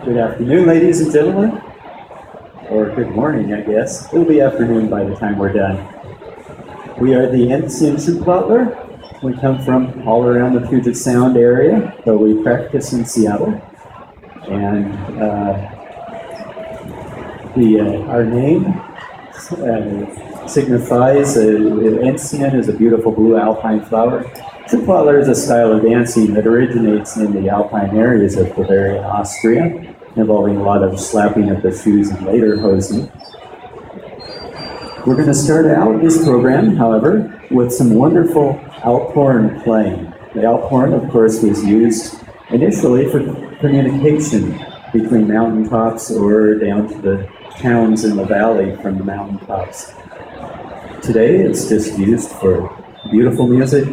Good afternoon, ladies and gentlemen, or good morning, I guess. It'll be afternoon by the time we're done. We are the Ensign Schuhplattler. We come from all around the Puget Sound area, but we practice in Seattle. And our name signifies Ensign is a beautiful blue alpine flower. Schuhplattler is a style of dancing that originates in the alpine areas of Bavaria, Austria, involving a lot of slapping of the shoes and lederhosen. We're going to start out this program, however, with some wonderful alphorn playing. The alphorn, of course, was used initially for communication between mountaintops or down to the towns in the valley from the mountaintops. Today, it's just used for beautiful music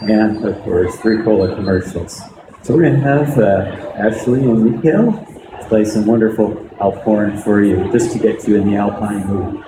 and, of course, Ricola commercials. So we're going to have Ashley and Mikhail play some wonderful alphorn for you, just to get you in the alpine mood.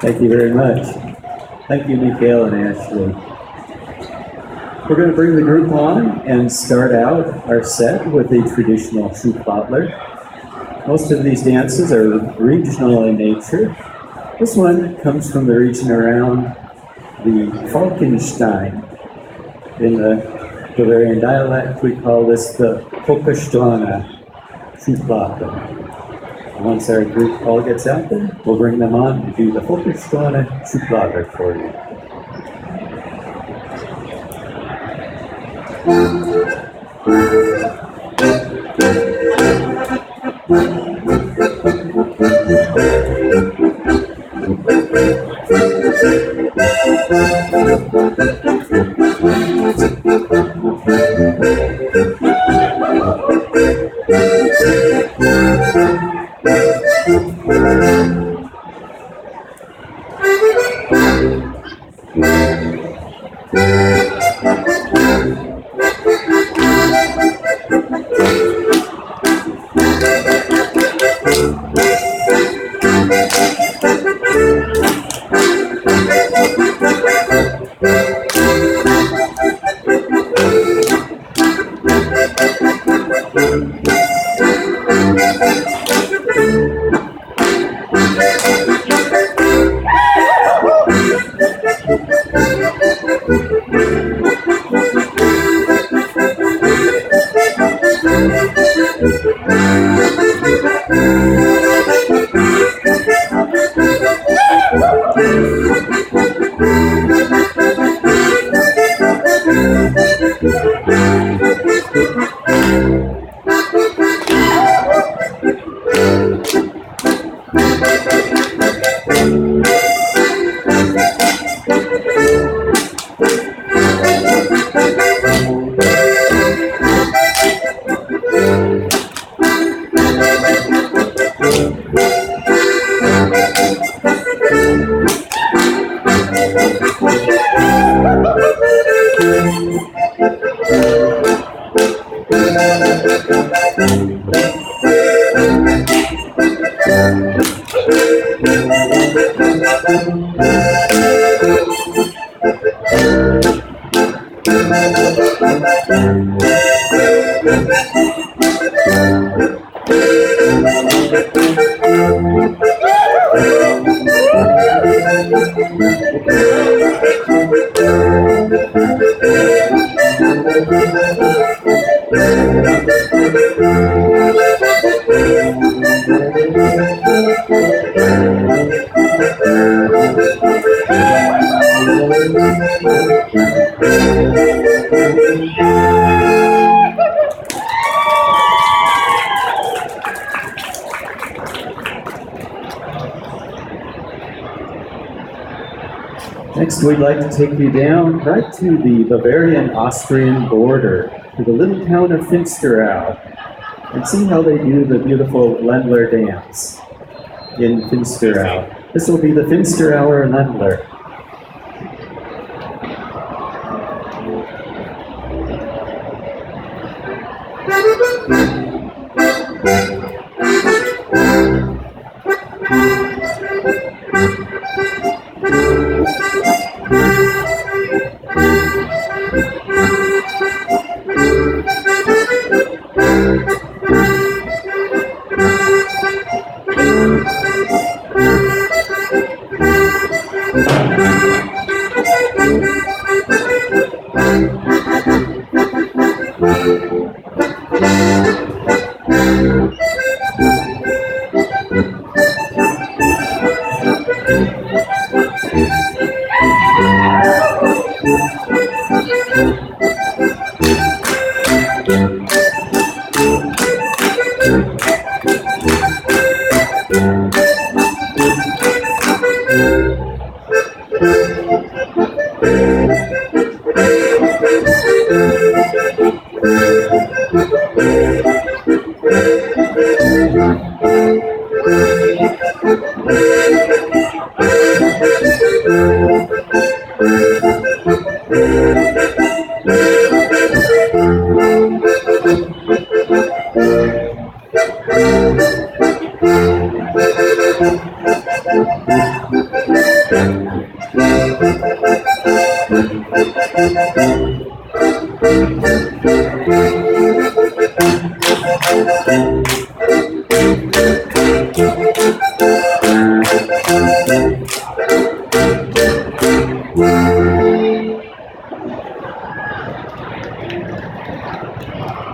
Thank you very much. Thank you, Mikhail and Ashley. We're going to bring the group on and start out our set with a traditional Schuhplattler. Most of these dances are regional in nature. This one comes from the region around the Falkenstein in the Bavarian dialect, we call this the Kokostlana Schublade. Once our group all gets out there, we'll bring them on and do the Kokostlana Schublade for you. Next, we'd like to take you down right to the Bavarian-Austrian border, to the little town of Finsterau, and see how they do the beautiful Ländler dance in Finsterau. This will be the Finsterauer Ländler.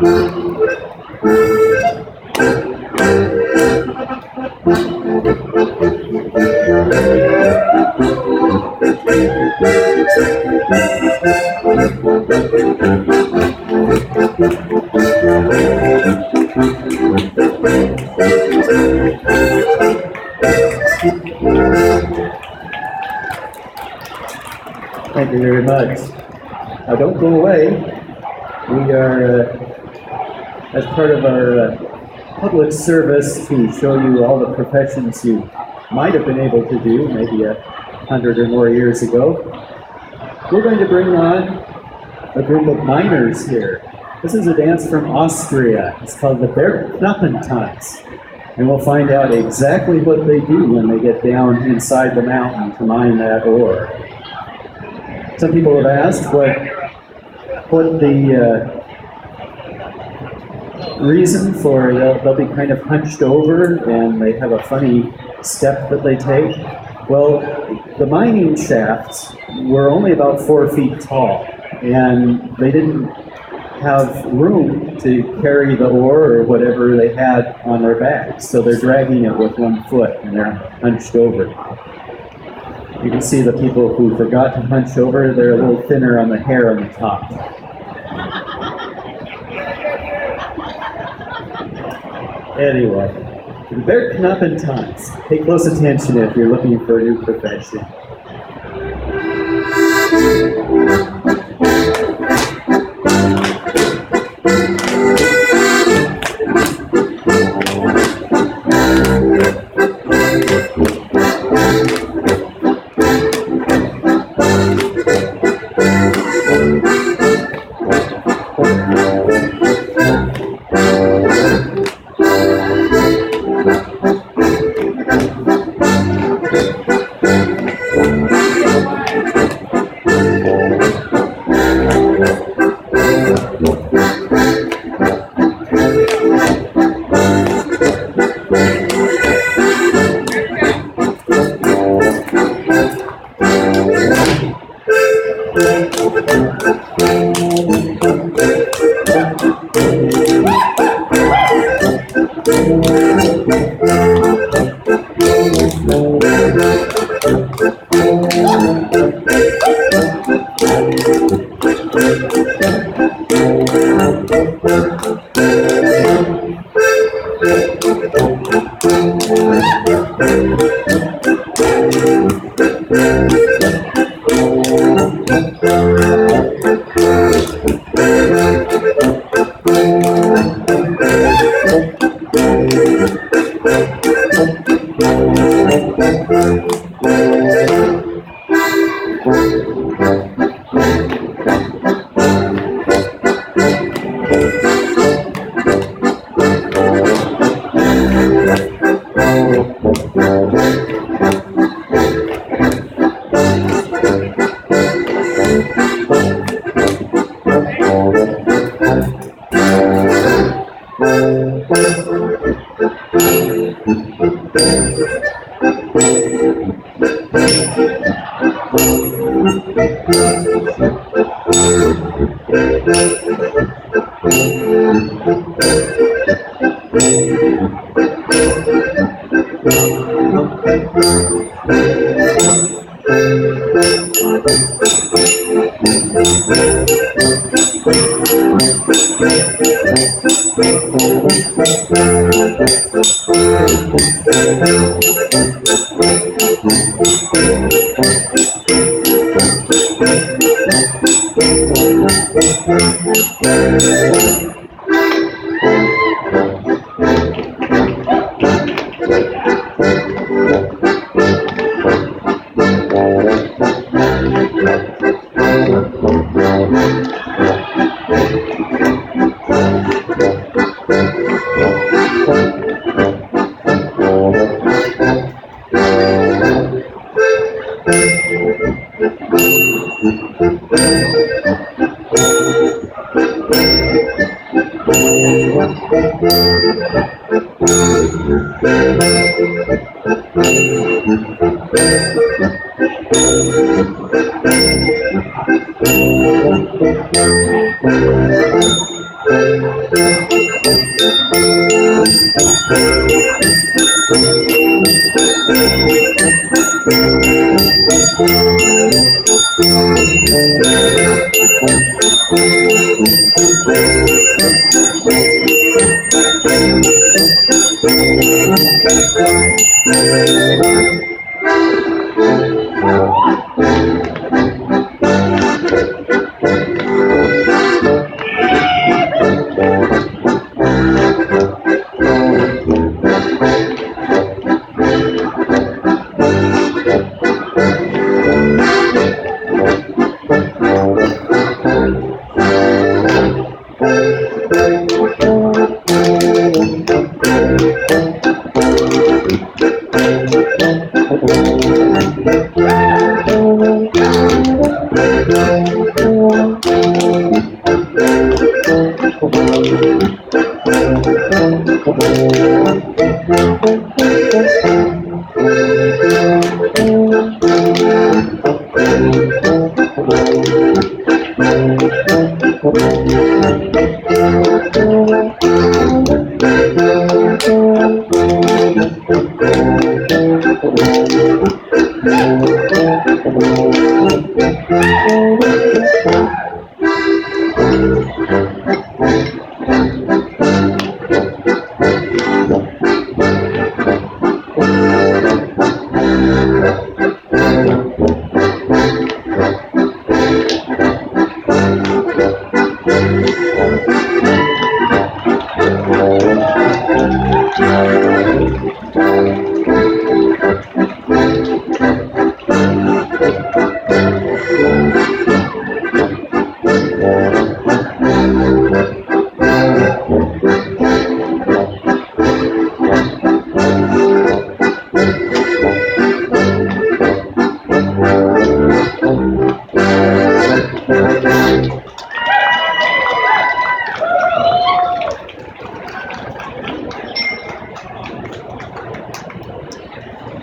Thank you very much. Now don't go away. We are, as part of our public service to show you all the professions you might have been able to do maybe 100 or more years ago, we're going to bring on a group of miners here. This is a dance from Austria. It's called the Bergknappentanz. And we'll find out exactly what they do when they get down inside the mountain to mine that ore. Some people have asked what the reason for they'll be kind of hunched over and they have a funny step that they take. Well, the mining shafts were only about 4 feet tall, and they didn't have room to carry the ore or whatever they had on their backs, so they're dragging it with 1 foot and they're hunched over. You can see the people who forgot to hunch over, they're a little thinner on the hair on the top. Anyway, the Bergknappentanz. Pay close attention if you're looking for a new profession.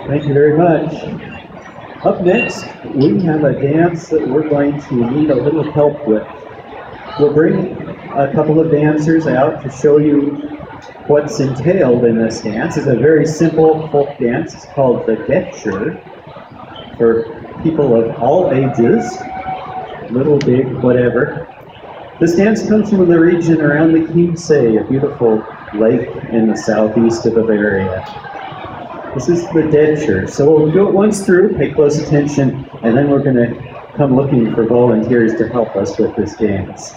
Thank you very much. Up next, we have a dance that we're going to need a little help with. We'll bring a couple of dancers out to show you what's entailed in this dance. It's a very simple folk dance. It's called the Detscher for people of all ages, little, big, whatever. This dance comes from the region around the Chiemsee, a beautiful lake in the southeast of Bavaria. This is the Detscher. So we'll do it once through, pay close attention, and then we're going to come looking for volunteers to help us with this dance.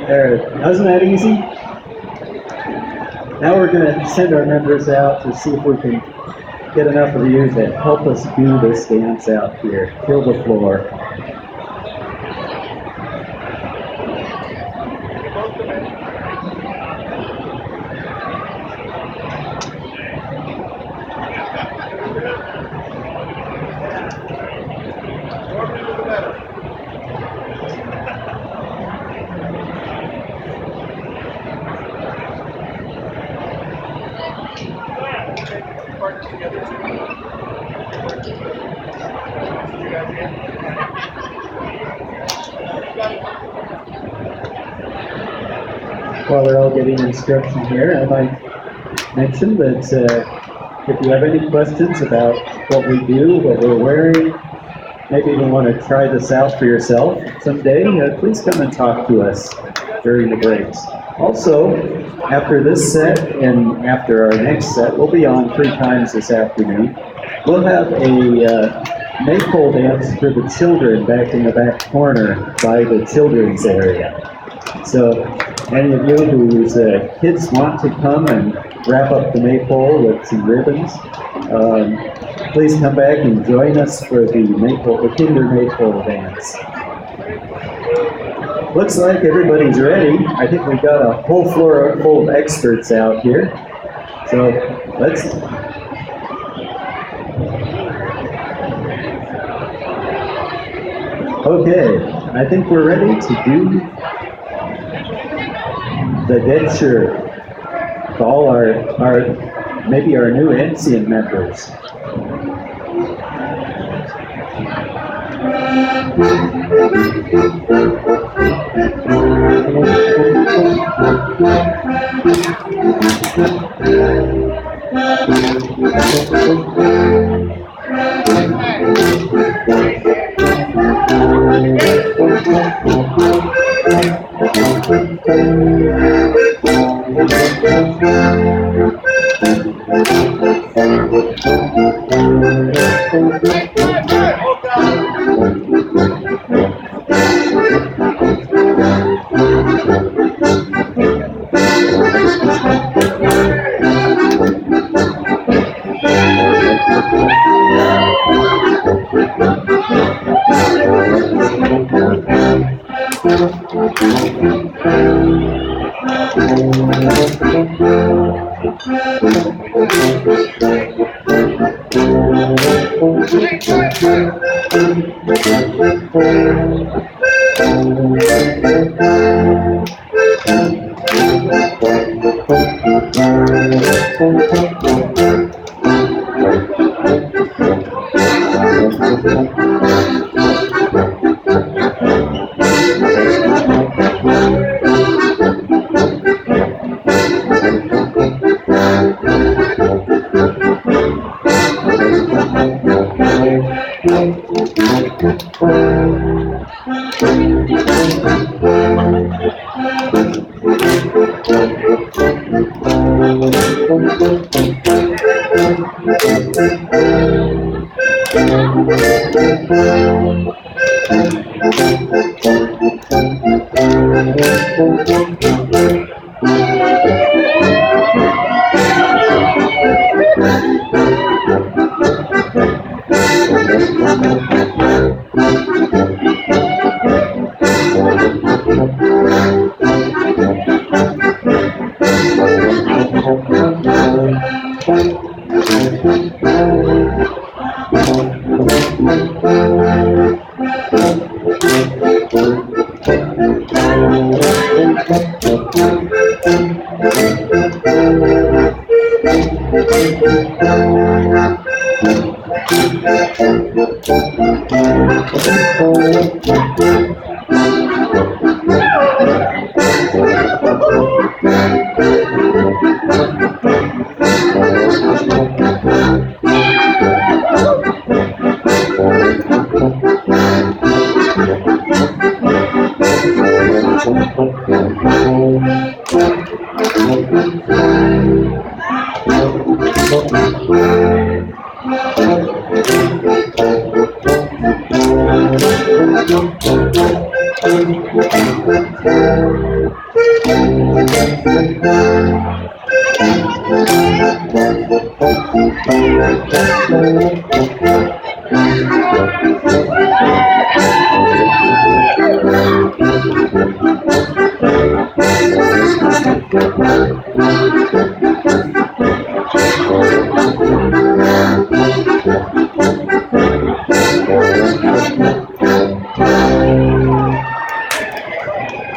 There, wasn't that easy? Now we're going to send our members out to see if we can get enough of you to help us do this dance out here. Fill the floor. While they're all getting instruction here, I might mention that if you have any questions about what we do, what we're wearing, maybe you want to try this out for yourself someday, please come and talk to us during the breaks. Also, after this set and after our next set, we'll be on 3 times this afternoon. We'll have a maypole dance for the children back in the back corner by the children's area. So any of you whose kids want to come and wrap up the maypole with some ribbons, please come back and join us for the Kinder Maypole dance. Looks like everybody's ready. I think we've got a whole floor full of experts out here. So let's. Okay, I think we're ready to do the Ditcher. All maybe our new ancient members.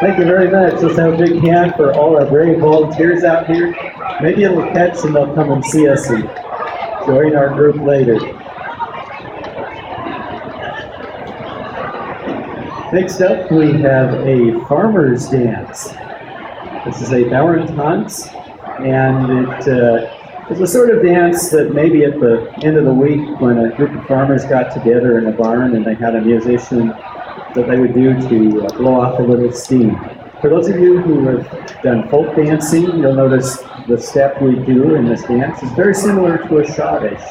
Thank you very much. Let's have a big hand for all our brave volunteers out here. Maybe it'll catch and they'll come and see us and join our group later. Next up, we have a farmer's dance. This is a Bauerntanz, and it is a sort of dance that maybe at the end of the week when a group of farmers got together in a barn and they had a musician that they would do to blow off a little steam. For those of you who have done folk dancing, you'll notice the step we do in this dance is very similar to a schottisch.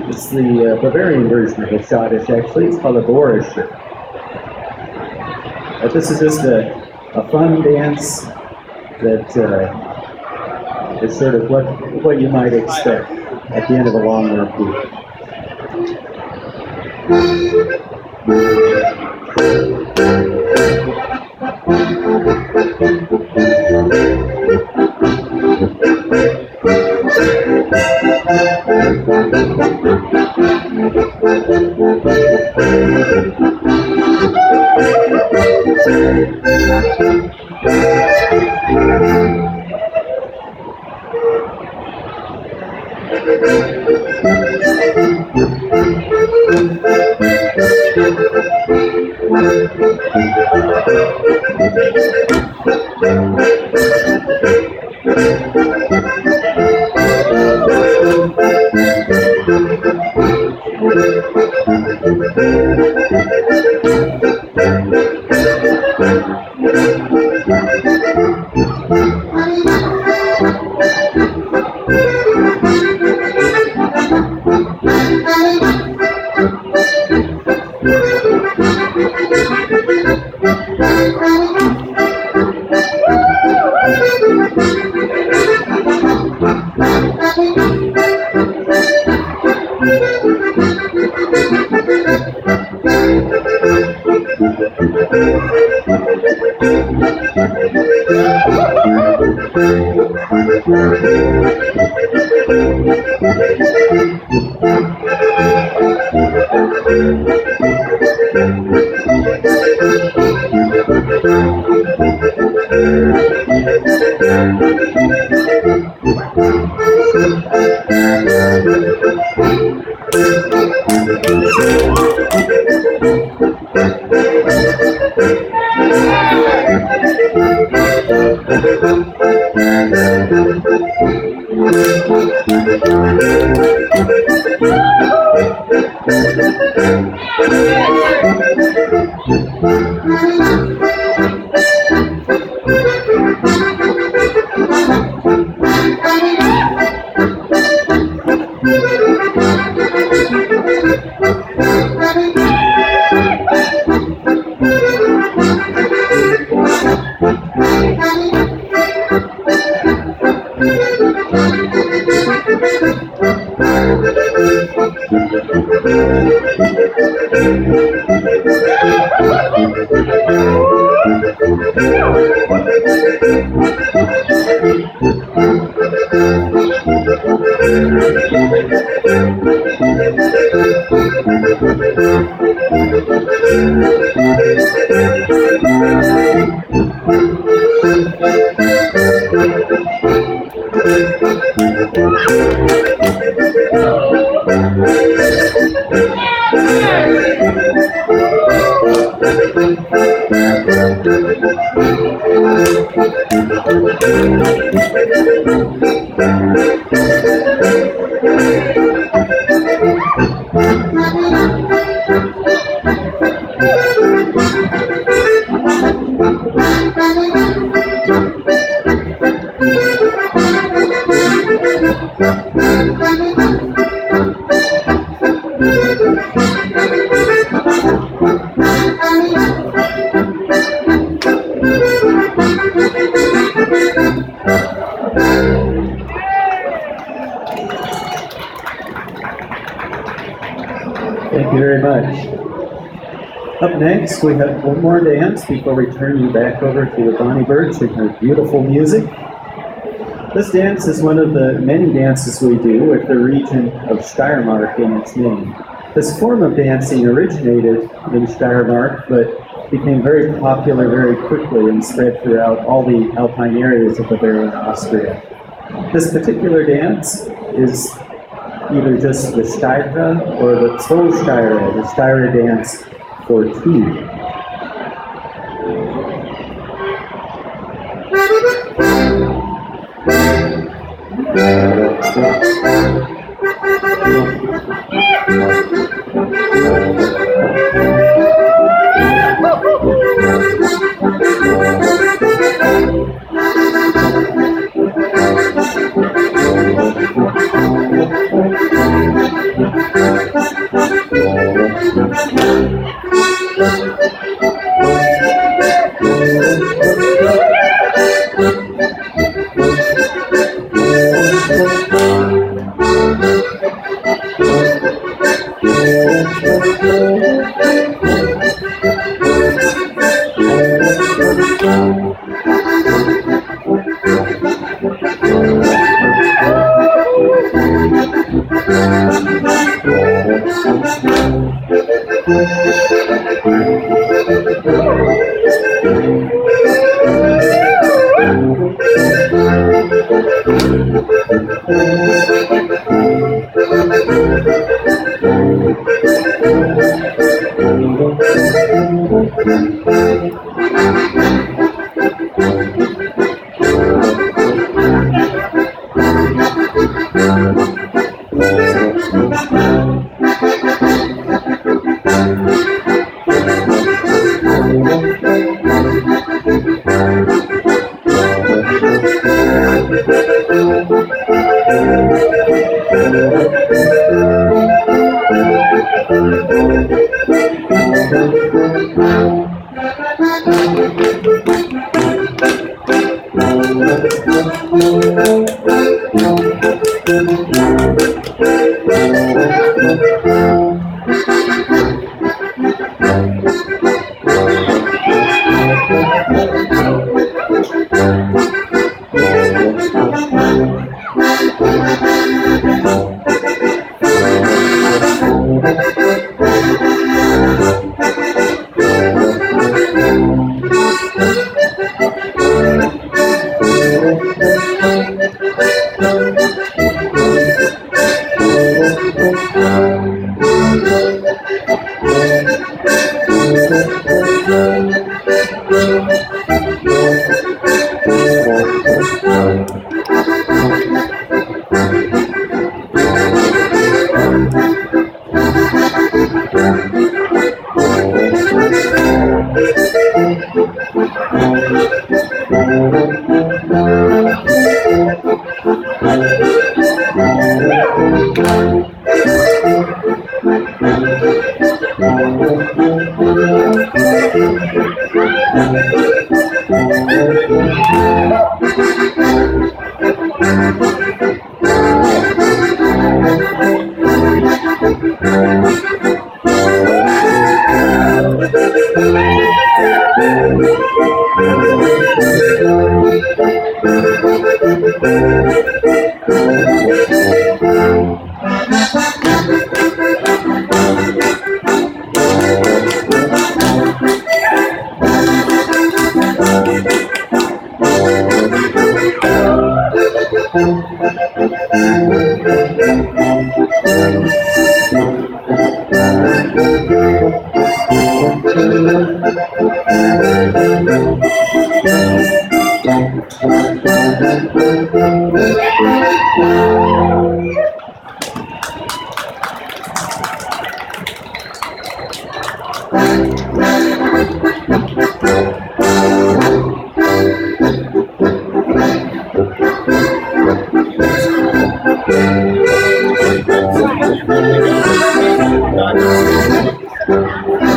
It's the Bavarian version of a schottisch, actually. It's called a borischer. But this is just a fun dance that is sort of what you might expect at the end of a long work week. Thank you very much. Up next, we have one more dance before we turn you back over to Bonnie Birch and her beautiful music. This dance is one of the many dances we do with the region of Steiermark in its name. This form of dancing originated in Steiermark, but became very popular very quickly and spread throughout all the alpine areas of Bavaria and Austria. This particular dance is either just the Steirer or the Zollsteirer, the Steirer dance for two.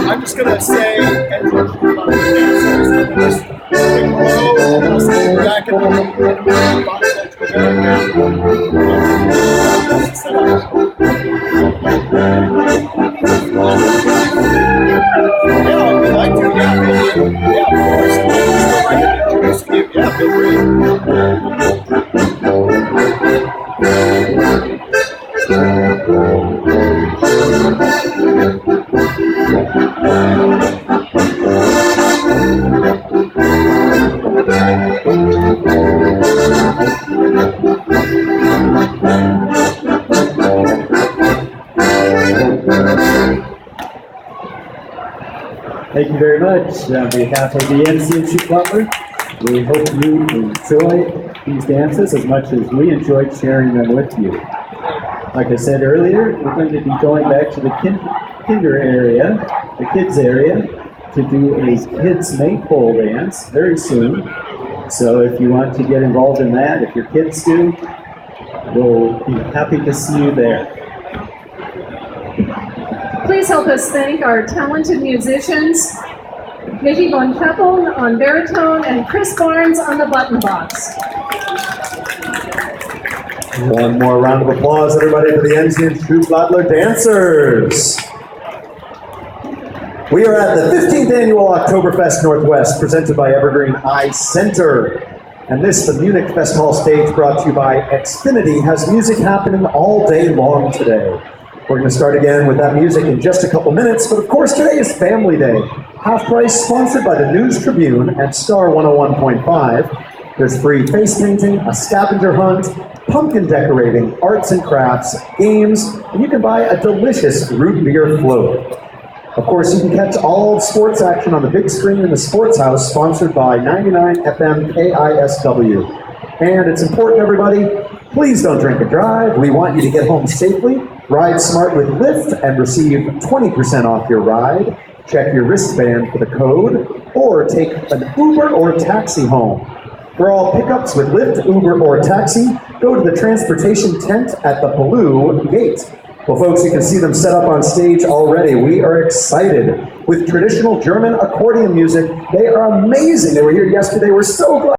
I'm just going to say, and we'll just quick hello, and I'll see you back in a minute. Yeah, if you'd like to, yeah, of course. I'd like to introduce you. Yeah, feel free. Thank you very much. On behalf of the NCNC Butler, we hope you enjoy these dances as much as we enjoyed sharing them with you. Like I said earlier, we're going to be going back to the kinder area, the kids area, to do a kids maypole dance very soon. So if you want to get involved in that, if your kids do, we'll be happy to see you there. Please help us thank our talented musicians, Mickey Von Keppel on baritone and Chris Barnes on the button box. One more round of applause, everybody, for the NCNC Butler dancers. We are at the 15th annual Oktoberfest Northwest, presented by Evergreen Eye Center. And this, the Munich Fest Hall stage, brought to you by Xfinity, has music happening all day long today. We're going to start again with that music in just a couple minutes, but of course today is Family Day. Half Price, sponsored by the News Tribune and Star 101.5. There's free face painting, a scavenger hunt, pumpkin decorating, arts and crafts, games, and you can buy a delicious root beer float. Of course, you can catch all sports action on the big screen in the Sports House, sponsored by 99 FM KISW. And it's important, everybody, please don't drink and drive. We want you to get home safely. Ride smart with Lyft and receive 20% off your ride. Check your wristband for the code, or take an Uber or taxi home. For all pickups with Lyft, Uber, or taxi, go to the transportation tent at the Blue Gate. Well, folks, you can see them set up on stage already. We are excited with traditional German accordion music. They are amazing. They were here yesterday. We're so glad.